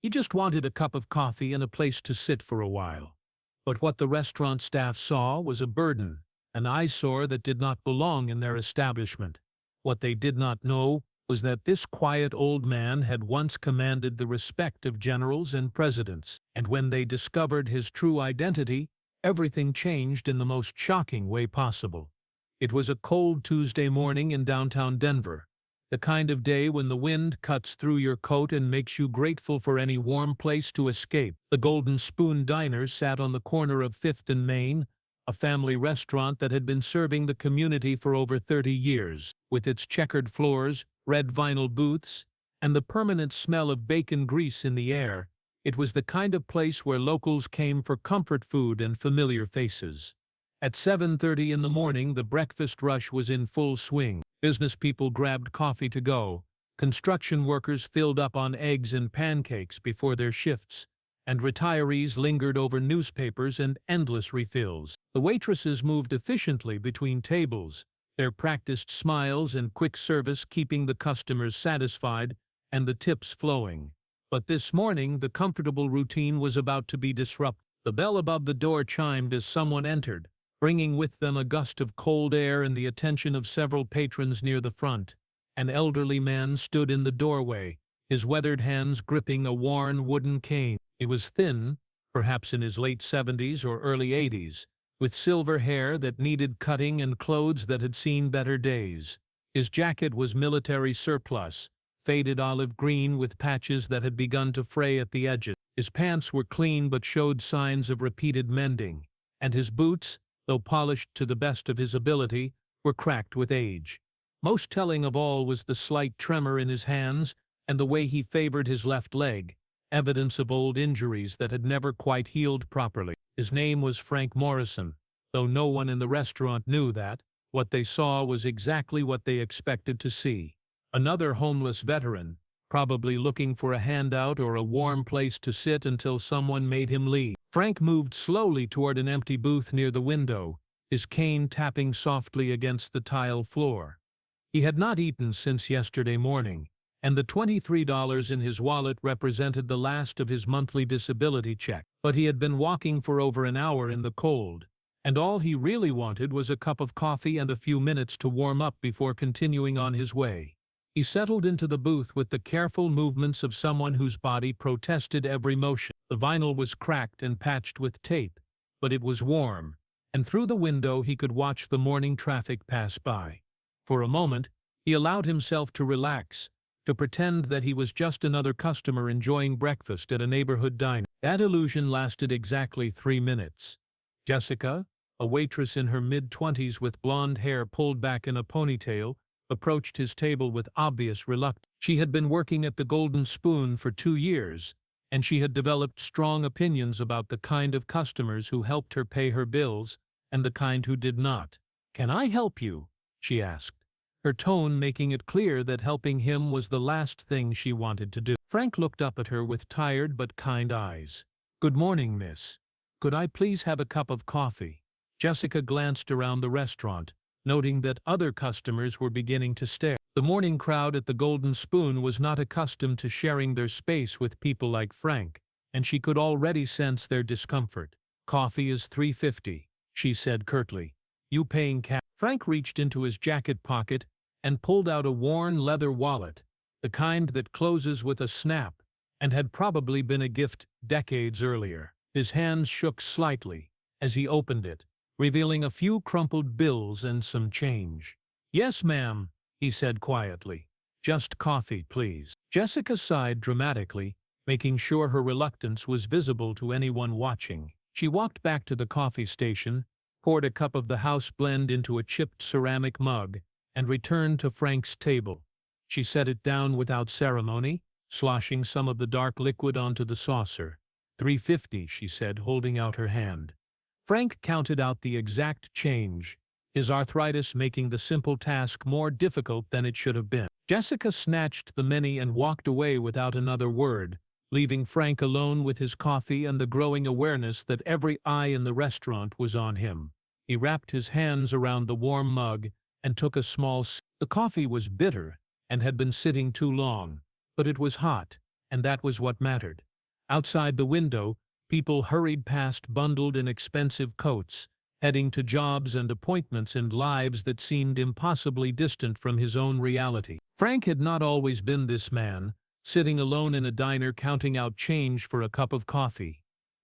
He just wanted a cup of coffee and a place to sit for a while. But what the restaurant staff saw was a burden, an eyesore that did not belong in their establishment. What they did not know was that this quiet old man had once commanded the respect of generals and presidents, and when they discovered his true identity, everything changed in the most shocking way possible. It was a cold Tuesday morning in downtown Denver, the kind of day when the wind cuts through your coat and makes you grateful for any warm place to escape. The Golden Spoon Diner sat on the corner of 5th and Main, a family restaurant that had been serving the community for over 30 years. With its checkered floors, red vinyl booths, and the permanent smell of bacon grease in the air, it was the kind of place where locals came for comfort food and familiar faces. At 7:30 in the morning, the breakfast rush was in full swing. Business people grabbed coffee to go, construction workers filled up on eggs and pancakes before their shifts, and retirees lingered over newspapers and endless refills. The waitresses moved efficiently between tables, their practiced smiles and quick service keeping the customers satisfied and the tips flowing. But this morning, the comfortable routine was about to be disrupted. The bell above the door chimed as someone entered, bringing with them a gust of cold air and the attention of several patrons near the front. An elderly man stood in the doorway, his weathered hands gripping a worn wooden cane. He was thin, perhaps in his late 70s or early 80s, with silver hair that needed cutting and clothes that had seen better days. His jacket was military surplus, faded olive green with patches that had begun to fray at the edges. His pants were clean but showed signs of repeated mending, and his boots, though polished to the best of his ability, were cracked with age. Most telling of all was the slight tremor in his hands and the way he favored his left leg, evidence of old injuries that had never quite healed properly. His name was Frank Morrison, though no one in the restaurant knew that. What they saw was exactly what they expected to see. Another homeless veteran, probably looking for a handout or a warm place to sit until someone made him leave. Frank moved slowly toward an empty booth near the window, his cane tapping softly against the tile floor. He had not eaten since yesterday morning, and the $23 in his wallet represented the last of his monthly disability check. But he had been walking for over an hour in the cold, and all he really wanted was a cup of coffee and a few minutes to warm up before continuing on his way. He settled into the booth with the careful movements of someone whose body protested every motion. The vinyl was cracked and patched with tape, but it was warm, and through the window he could watch the morning traffic pass by. For a moment, he allowed himself to relax, to pretend that he was just another customer enjoying breakfast at a neighborhood diner. That illusion lasted exactly 3 minutes. Jessica, a waitress in her mid-20s with blonde hair pulled back in a ponytail, approached his table with obvious reluctance. She had been working at the Golden Spoon for 2 years, and she had developed strong opinions about the kind of customers who helped her pay her bills and the kind who did not. "Can I help you?" she asked, her tone making it clear that helping him was the last thing she wanted to do. Frank looked up at her with tired but kind eyes. "Good morning, miss. Could I please have a cup of coffee?" Jessica glanced around the restaurant, noting that other customers were beginning to stare. The morning crowd at the Golden Spoon was not accustomed to sharing their space with people like Frank, and she could already sense their discomfort. "Coffee is $3.50, she said curtly. "You paying cash?" Frank reached into his jacket pocket and pulled out a worn leather wallet, the kind that closes with a snap, and had probably been a gift decades earlier. His hands shook slightly as he opened it, revealing a few crumpled bills and some change. "Yes, ma'am," he said quietly. "Just coffee, please." Jessica sighed dramatically, making sure her reluctance was visible to anyone watching. She walked back to the coffee station, poured a cup of the house blend into a chipped ceramic mug, and returned to Frank's table. She set it down without ceremony, sloshing some of the dark liquid onto the saucer. $3.50, she said, holding out her hand. Frank counted out the exact change, his arthritis making the simple task more difficult than it should have been. Jessica snatched the money and walked away without another word, leaving Frank alone with his coffee and the growing awareness that every eye in the restaurant was on him. He wrapped his hands around the warm mug and took a small sip. The coffee was bitter and had been sitting too long, but it was hot, and that was what mattered. Outside the window, people hurried past bundled in expensive coats, heading to jobs and appointments and lives that seemed impossibly distant from his own reality. Frank had not always been this man, sitting alone in a diner counting out change for a cup of coffee.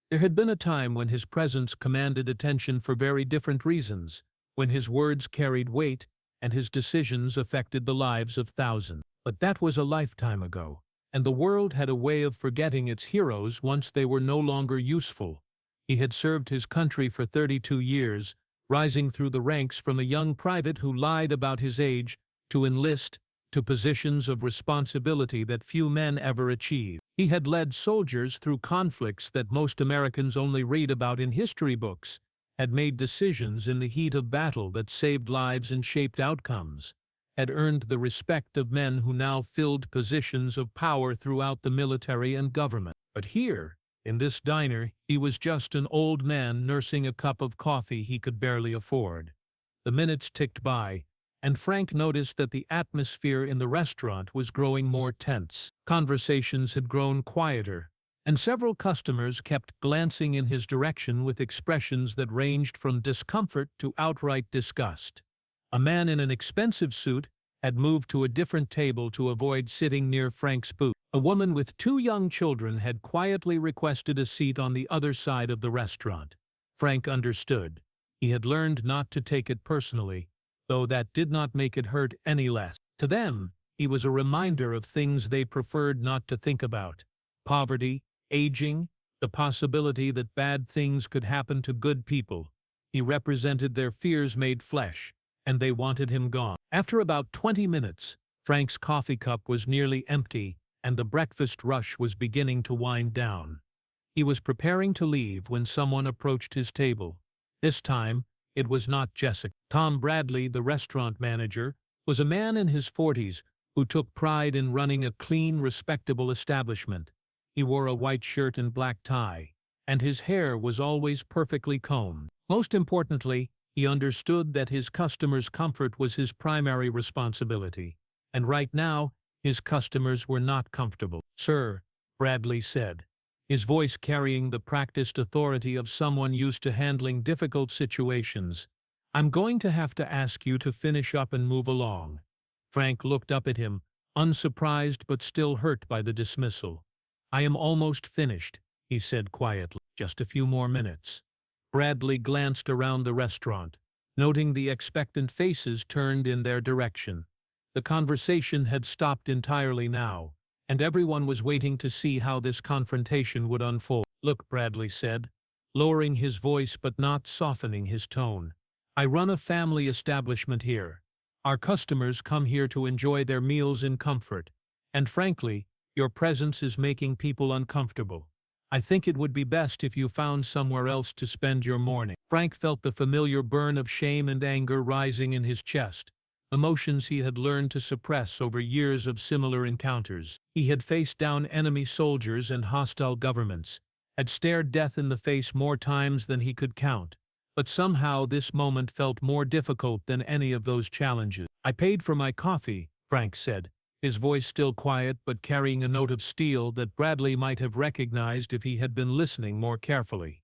There had been a time when his presence commanded attention for very different reasons, when his words carried weight and his decisions affected the lives of thousands. But that was a lifetime ago, and the world had a way of forgetting its heroes once they were no longer useful. He had served his country for 32 years, rising through the ranks from a young private who lied about his age to enlist to positions of responsibility that few men ever achieve. He had led soldiers through conflicts that most Americans only read about in history books, had made decisions in the heat of battle that saved lives and shaped outcomes, had earned the respect of men who now filled positions of power throughout the military and government. But here, in this diner, he was just an old man nursing a cup of coffee he could barely afford. The minutes ticked by, and Frank noticed that the atmosphere in the restaurant was growing more tense. Conversations had grown quieter, and several customers kept glancing in his direction with expressions that ranged from discomfort to outright disgust. A man in an expensive suit had moved to a different table to avoid sitting near Frank's booth. A woman with 2 young children had quietly requested a seat on the other side of the restaurant. Frank understood. He had learned not to take it personally, though that did not make it hurt any less. To them, he was a reminder of things they preferred not to think about: poverty, aging, the possibility that bad things could happen to good people. He represented their fears made flesh, and they wanted him gone. After about 20 minutes, Frank's coffee cup was nearly empty, and the breakfast rush was beginning to wind down. He was preparing to leave when someone approached his table. This time, it was not Jessica. Tom Bradley, the restaurant manager, was a man in his 40s who took pride in running a clean, respectable establishment. He wore a white shirt and black tie, and his hair was always perfectly combed. Most importantly, he understood that his customers' comfort was his primary responsibility, and right now, his customers were not comfortable. "Sir," Bradley said, his voice carrying the practiced authority of someone used to handling difficult situations, "I'm going to have to ask you to finish up and move along." Frank looked up at him, unsurprised but still hurt by the dismissal. "I am almost finished," he said quietly. "Just a few more minutes." Bradley glanced around the restaurant, noting the expectant faces turned in their direction. The conversation had stopped entirely now, and everyone was waiting to see how this confrontation would unfold. "Look," Bradley said, lowering his voice but not softening his tone, "I run a family establishment here. Our customers come here to enjoy their meals in comfort, and frankly, your presence is making people uncomfortable. I think it would be best if you found somewhere else to spend your morning." Frank felt the familiar burn of shame and anger rising in his chest, emotions he had learned to suppress over years of similar encounters. He had faced down enemy soldiers and hostile governments, had stared death in the face more times than he could count, but somehow this moment felt more difficult than any of those challenges. "I paid for my coffee," Frank said, his voice still quiet but carrying a note of steel that Bradley might have recognized if he had been listening more carefully.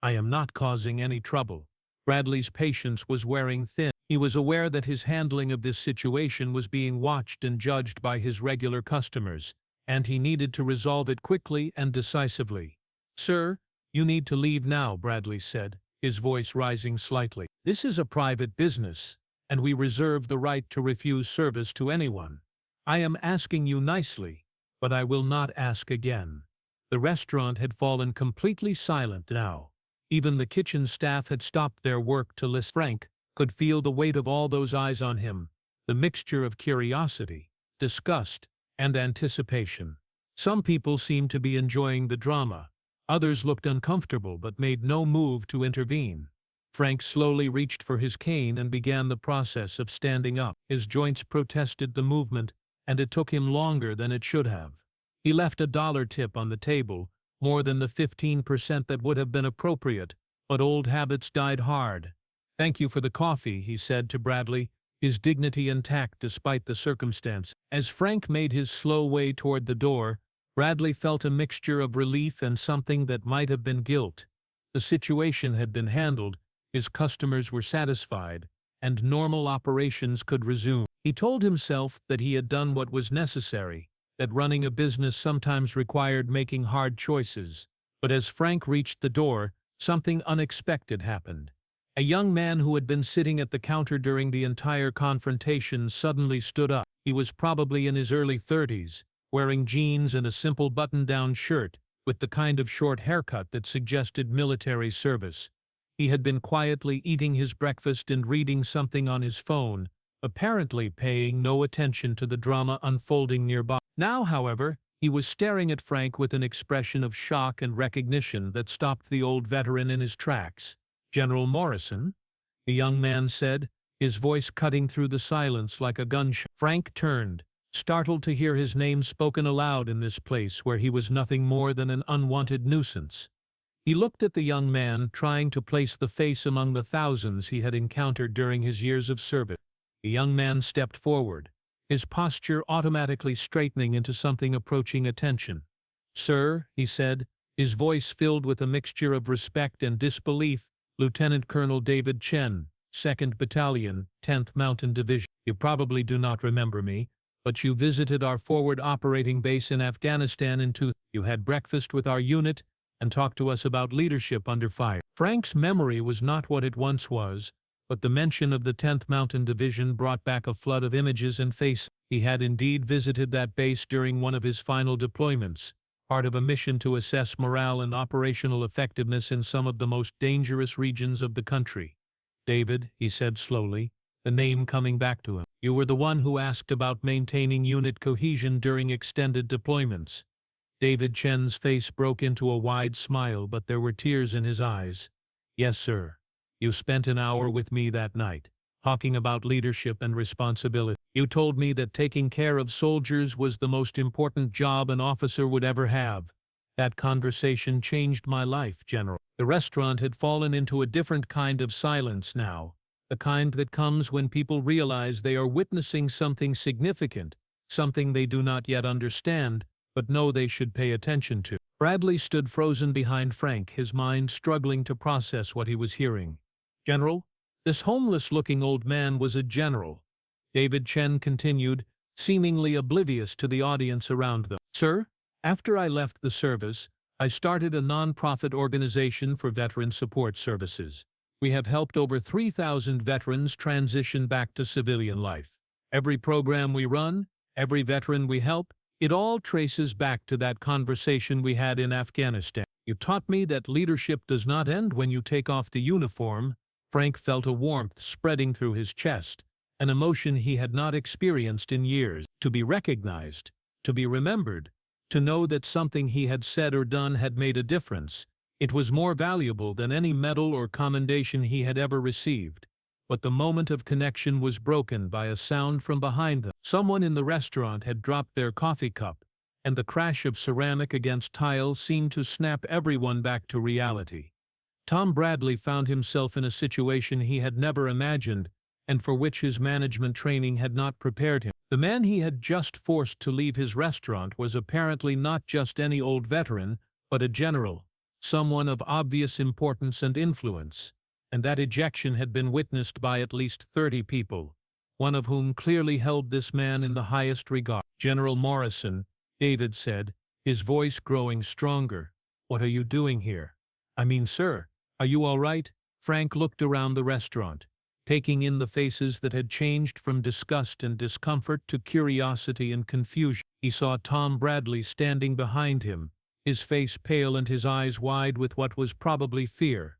"I am not causing any trouble." Bradley's patience was wearing thin. He was aware that his handling of this situation was being watched and judged by his regular customers, and he needed to resolve it quickly and decisively. "Sir, you need to leave now," Bradley said, his voice rising slightly. "This is a private business, and we reserve the right to refuse service to anyone. I am asking you nicely, but I will not ask again." The restaurant had fallen completely silent now. Even the kitchen staff had stopped their work to listen. Frank could feel the weight of all those eyes on him, the mixture of curiosity, disgust, and anticipation. Some people seemed to be enjoying the drama. Others looked uncomfortable but made no move to intervene. Frank slowly reached for his cane and began the process of standing up. His joints protested the movement, and it took him longer than it should have. He left a $1 tip on the table, more than the 15% that would have been appropriate, but old habits died hard. "Thank you for the coffee," he said to Bradley, his dignity intact despite the circumstance. As Frank made his slow way toward the door, Bradley felt a mixture of relief and something that might have been guilt. The situation had been handled, his customers were satisfied, and normal operations could resume. He told himself that he had done what was necessary, that running a business sometimes required making hard choices. But as Frank reached the door, something unexpected happened. A young man who had been sitting at the counter during the entire confrontation suddenly stood up. He was probably in his early 30s, wearing jeans and a simple button-down shirt, with the kind of short haircut that suggested military service. He had been quietly eating his breakfast and reading something on his phone, apparently paying no attention to the drama unfolding nearby. Now, however, he was staring at Frank with an expression of shock and recognition that stopped the old veteran in his tracks. "General Morrison?" the young man said, his voice cutting through the silence like a gunshot. Frank turned, startled to hear his name spoken aloud in this place where he was nothing more than an unwanted nuisance. He looked at the young man, trying to place the face among the thousands he had encountered during his years of service. The young man stepped forward, his posture automatically straightening into something approaching attention. "Sir," he said, his voice filled with a mixture of respect and disbelief, "Lieutenant Colonel David Chen, 2nd Battalion, 10th Mountain Division. You probably do not remember me, but you visited our forward operating base in Afghanistan in 2000. You had breakfast with our unit and talked to us about leadership under fire." Frank's memory was not what it once was, but the mention of the 10th Mountain Division brought back a flood of images and faces. He had indeed visited that base during one of his final deployments, part of a mission to assess morale and operational effectiveness in some of the most dangerous regions of the country. "David," he said slowly, the name coming back to him. "You were the one who asked about maintaining unit cohesion during extended deployments." David Chen's face broke into a wide smile, but there were tears in his eyes. "Yes, sir. You spent an hour with me that night, talking about leadership and responsibility. You told me that taking care of soldiers was the most important job an officer would ever have. That conversation changed my life, General." The restaurant had fallen into a different kind of silence now, the kind that comes when people realize they are witnessing something significant, something they do not yet understand, but know they should pay attention to. Bradley stood frozen behind Frank, his mind struggling to process what he was hearing. "General, this homeless-looking old man was a general," David Chen continued, seemingly oblivious to the audience around them. "Sir, after I left the service, I started a non-profit organization for veteran support services. We have helped over 3,000 veterans transition back to civilian life. Every program we run, every veteran we help, it all traces back to that conversation we had in Afghanistan. You taught me that leadership does not end when you take off the uniform." Frank felt a warmth spreading through his chest, an emotion he had not experienced in years. To be recognized, to be remembered, to know that something he had said or done had made a difference, it was more valuable than any medal or commendation he had ever received. But the moment of connection was broken by a sound from behind them. Someone in the restaurant had dropped their coffee cup, and the crash of ceramic against tile seemed to snap everyone back to reality. Tom Bradley found himself in a situation he had never imagined, and for which his management training had not prepared him. The man he had just forced to leave his restaurant was apparently not just any old veteran, but a general, someone of obvious importance and influence. And that ejection had been witnessed by at least 30 people, one of whom clearly held this man in the highest regard. "General Morrison," David said, his voice growing stronger, "what are you doing here? I mean, sir, are you all right?" Frank looked around the restaurant, taking in the faces that had changed from disgust and discomfort to curiosity and confusion. He saw Tom Bradley standing behind him, his face pale and his eyes wide with what was probably fear.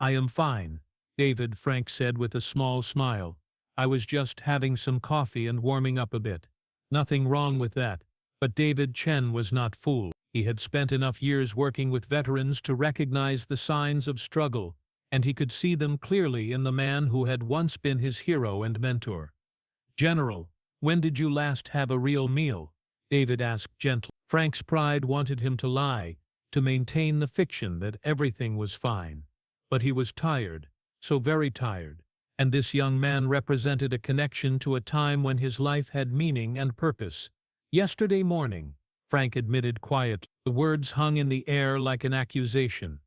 "I am fine," David, Frank said with a small smile. "I was just having some coffee and warming up a bit. Nothing wrong with that." But David Chen was not fooled. He had spent enough years working with veterans to recognize the signs of struggle, and he could see them clearly in the man who had once been his hero and mentor. "General, when did you last have a real meal?" David asked gently. Frank's pride wanted him to lie, to maintain the fiction that everything was fine. But he was tired, so very tired, and this young man represented a connection to a time when his life had meaning and purpose. "Yesterday morning," Frank admitted quietly. The words hung in the air like an accusation.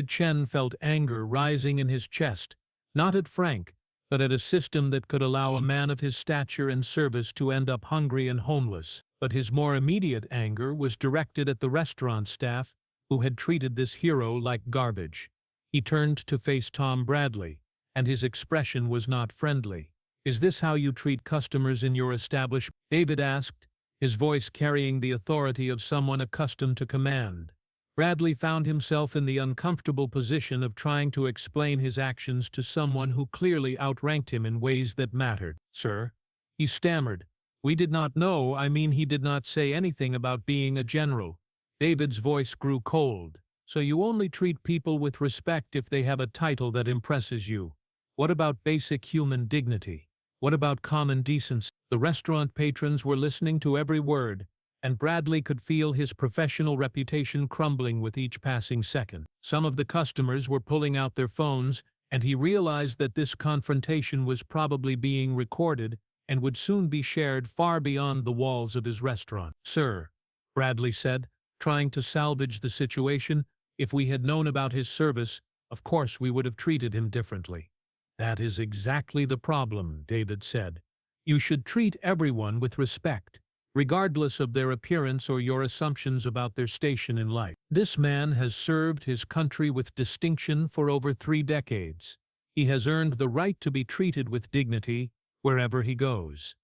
Chen felt anger rising in his chest, not at Frank, but at a system that could allow a man of his stature and service to end up hungry and homeless. But his more immediate anger was directed at the restaurant staff, who had treated this hero like garbage. He turned to face Tom Bradley, and his expression was not friendly. "Is this how you treat customers in your establishment?" David asked, his voice carrying the authority of someone accustomed to command. Bradley found himself in the uncomfortable position of trying to explain his actions to someone who clearly outranked him in ways that mattered. "Sir," he stammered, "we did not know, he did not say anything about being a general." David's voice grew cold. "So you only treat people with respect if they have a title that impresses you? What about basic human dignity? What about common decency?" The restaurant patrons were listening to every word, and Bradley could feel his professional reputation crumbling with each passing second. Some of the customers were pulling out their phones, and he realized that this confrontation was probably being recorded and would soon be shared far beyond the walls of his restaurant. "Sir," Bradley said, trying to salvage the situation, "if we had known about his service, of course we would have treated him differently." "That is exactly the problem," David said. "You should treat everyone with respect, regardless of their appearance or your assumptions about their station in life. This man has served his country with distinction for over 3 decades. He has earned the right to be treated with dignity wherever he goes."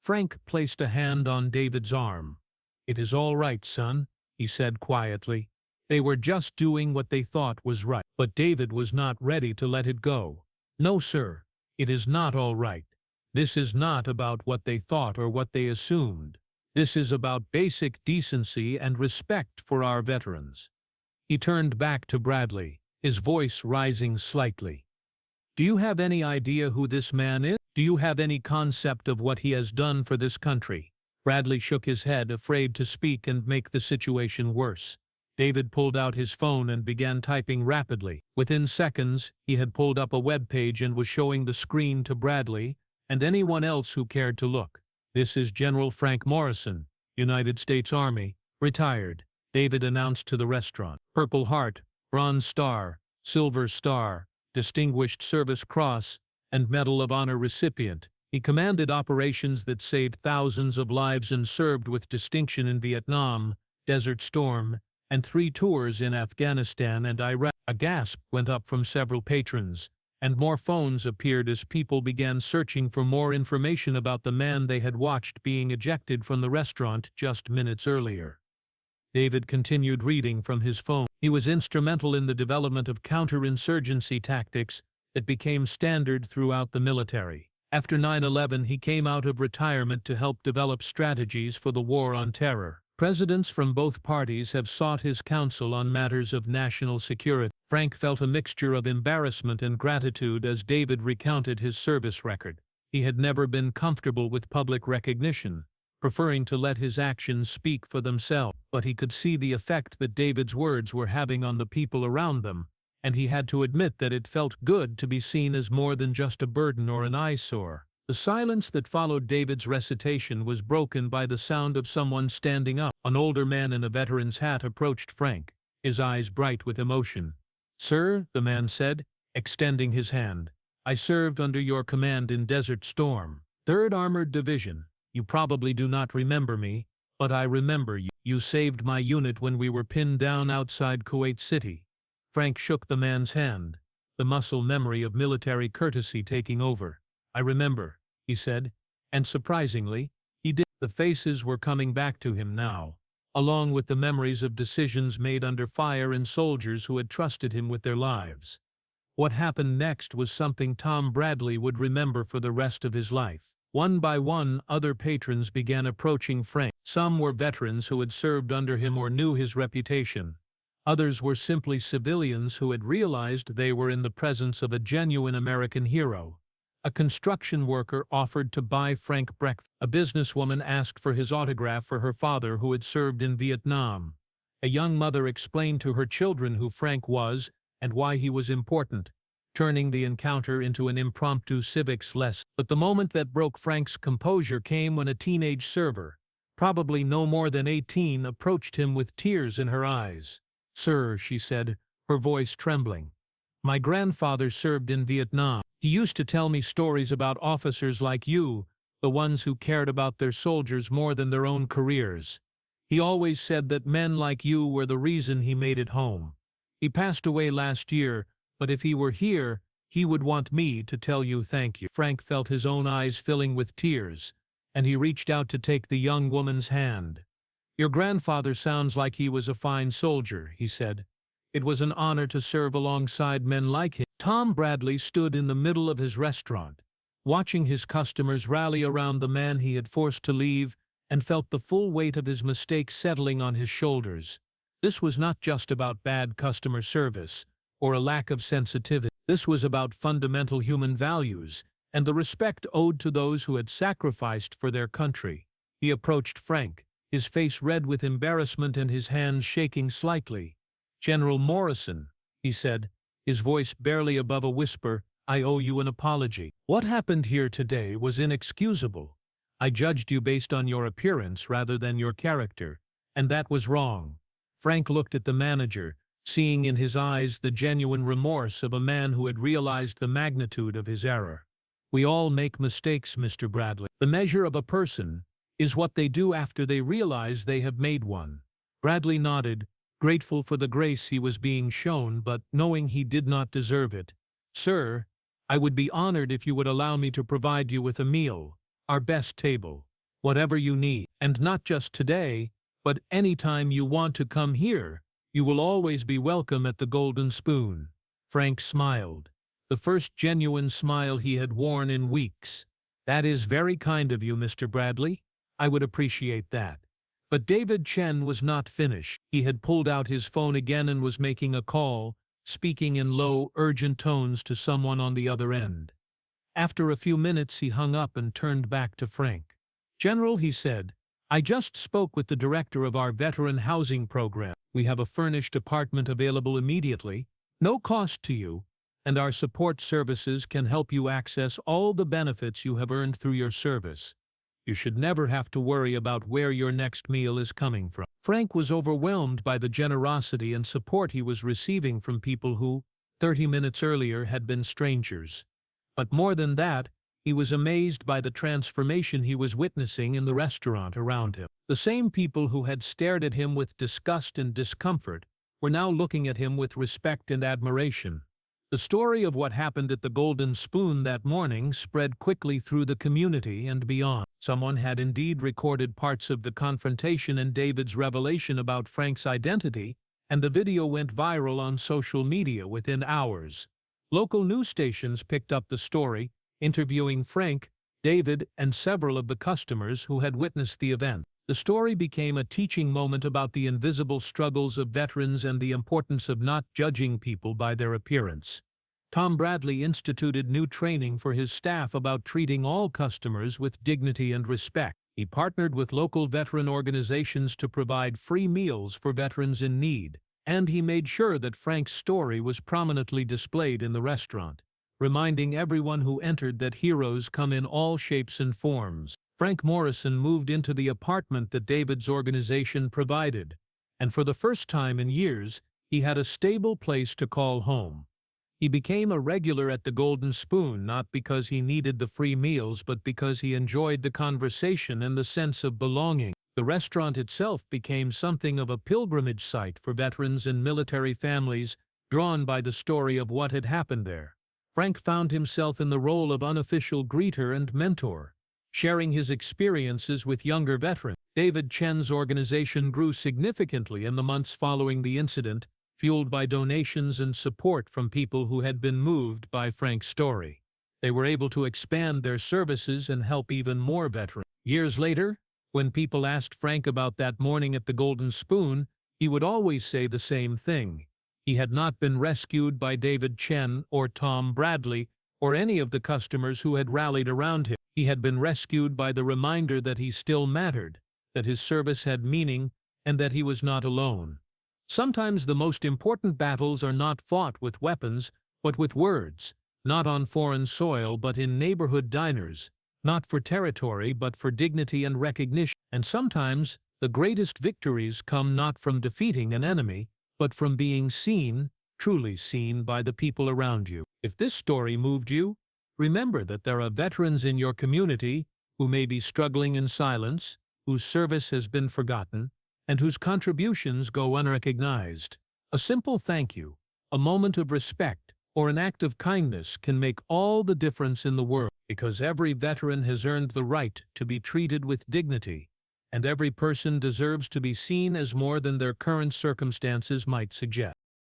Frank placed a hand on David's arm. "It is all right, son," he said quietly. "They were just doing what they thought was right." But David was not ready to let it go. "No, sir, it is not all right. This is not about what they thought or what they assumed. This is about basic decency and respect for our veterans." He turned back to Bradley, his voice rising slightly. "Do you have any idea who this man is? Do you have any concept of what he has done for this country?" Bradley shook his head, afraid to speak and make the situation worse. David pulled out his phone and began typing rapidly. Within seconds, he had pulled up a web page and was showing the screen to Bradley and anyone else who cared to look. "This is General Frank Morrison, United States Army, retired," David announced to the restaurant. "Purple Heart, Bronze Star, Silver Star, Distinguished Service Cross, and Medal of Honor recipient. He commanded operations that saved thousands of lives and served with distinction in Vietnam, Desert Storm, and 3 tours in Afghanistan and Iraq." A gasp went up from several patrons, and more phones appeared as people began searching for more information about the man they had watched being ejected from the restaurant just minutes earlier. David continued reading from his phone. He was instrumental in the development of counterinsurgency tactics that became standard throughout the military. After 9/11, he came out of retirement to help develop strategies for the war on terror. Presidents from both parties have sought his counsel on matters of national security. Frank felt a mixture of embarrassment and gratitude as David recounted his service record. He had never been comfortable with public recognition, preferring to let his actions speak for themselves. But he could see the effect that David's words were having on the people around them, and he had to admit that it felt good to be seen as more than just a burden or an eyesore. The silence that followed David's recitation was broken by the sound of someone standing up. An older man in a veteran's hat approached Frank, his eyes bright with emotion. "Sir," the man said, extending his hand, "I served under your command in Desert Storm, 3rd Armored Division. You probably do not remember me, but I remember you. You saved my unit when we were pinned down outside Kuwait City." Frank shook the man's hand, the muscle memory of military courtesy taking over. "I remember," he said, and surprisingly, he did. The faces were coming back to him now, along with the memories of decisions made under fire and soldiers who had trusted him with their lives. What happened next was something Tom Bradley would remember for the rest of his life. One by one, other patrons began approaching Frank. Some were veterans who had served under him or knew his reputation. Others were simply civilians who had realized they were in the presence of a genuine American hero. A construction worker offered to buy Frank breakfast. A businesswoman asked for his autograph for her father who had served in Vietnam. A young mother explained to her children who Frank was and why he was important, turning the encounter into an impromptu civics lesson. But the moment that broke Frank's composure came when a teenage server, probably no more than 18, approached him with tears in her eyes. "Sir," she said, her voice trembling, "my grandfather served in Vietnam. He used to tell me stories about officers like you, the ones who cared about their soldiers more than their own careers. He always said that men like you were the reason he made it home. He passed away last year, but if he were here, he would want me to tell you thank you." Frank felt his own eyes filling with tears, and he reached out to take the young woman's hand. "Your grandfather sounds like he was a fine soldier," he said. "It was an honor to serve alongside men like him." Tom Bradley stood in the middle of his restaurant, watching his customers rally around the man he had forced to leave, and felt the full weight of his mistake settling on his shoulders. This was not just about bad customer service or a lack of sensitivity. This was about fundamental human values and the respect owed to those who had sacrificed for their country. He approached Frank, his face red with embarrassment and his hands shaking slightly. "General Morrison," he said, his voice barely above a whisper, "I owe you an apology. What happened here today was inexcusable. I judged you based on your appearance rather than your character, and that was wrong." Frank looked at the manager, seeing in his eyes the genuine remorse of a man who had realized the magnitude of his error. "We all make mistakes, Mr. Bradley. The measure of a person is what they do after they realize they have made one." Bradley nodded, grateful for the grace he was being shown, but knowing he did not deserve it. "Sir, I would be honored if you would allow me to provide you with a meal, our best table, whatever you need, and not just today, but any time you want to come here. You will always be welcome at the Golden Spoon." Frank smiled, the first genuine smile he had worn in weeks. "That is very kind of you, Mr. Bradley. I would appreciate that." But David Chen was not finished. He had pulled out his phone again and was making a call, speaking in low, urgent tones to someone on the other end. After a few minutes he hung up and turned back to Frank. "General," he said, "I just spoke with the director of our veteran housing program. We have a furnished apartment available immediately, no cost to you, and our support services can help you access all the benefits you have earned through your service. You should never have to worry about where your next meal is coming from." Frank was overwhelmed by the generosity and support he was receiving from people who, 30 minutes earlier, had been strangers. But more than that, he was amazed by the transformation he was witnessing in the restaurant around him. The same people who had stared at him with disgust and discomfort were now looking at him with respect and admiration. The story of what happened at the Golden Spoon that morning spread quickly through the community and beyond. Someone had indeed recorded parts of the confrontation and David's revelation about Frank's identity, and the video went viral on social media within hours. Local news stations picked up the story, interviewing Frank, David, and several of the customers who had witnessed the event. The story became a teaching moment about the invisible struggles of veterans and the importance of not judging people by their appearance. Tom Bradley instituted new training for his staff about treating all customers with dignity and respect. He partnered with local veteran organizations to provide free meals for veterans in need, and he made sure that Frank's story was prominently displayed in the restaurant, reminding everyone who entered that heroes come in all shapes and forms. Frank Morrison moved into the apartment that David's organization provided, and for the first time in years, he had a stable place to call home. He became a regular at the Golden Spoon not because he needed the free meals but because he enjoyed the conversation and the sense of belonging. The restaurant itself became something of a pilgrimage site for veterans and military families drawn by the story of what had happened there. Frank found himself in the role of unofficial greeter and mentor, sharing his experiences with younger veterans. David Chen's organization grew significantly in the months following the incident, fueled by donations and support from people who had been moved by Frank's story. They were able to expand their services and help even more veterans. Years later, when people asked Frank about that morning at the Golden Spoon, he would always say the same thing. He had not been rescued by David Chen or Tom Bradley or any of the customers who had rallied around him. He had been rescued by the reminder that he still mattered, that his service had meaning, and that he was not alone. Sometimes the most important battles are not fought with weapons, but with words, not on foreign soil but in neighborhood diners, not for territory but for dignity and recognition. And sometimes, the greatest victories come not from defeating an enemy, but from being seen, truly seen by the people around you. If this story moved you, remember that there are veterans in your community who may be struggling in silence, whose service has been forgotten, and whose contributions go unrecognized. A simple thank you, a moment of respect, or an act of kindness can make all the difference in the world, because every veteran has earned the right to be treated with dignity, and every person deserves to be seen as more than their current circumstances might suggest.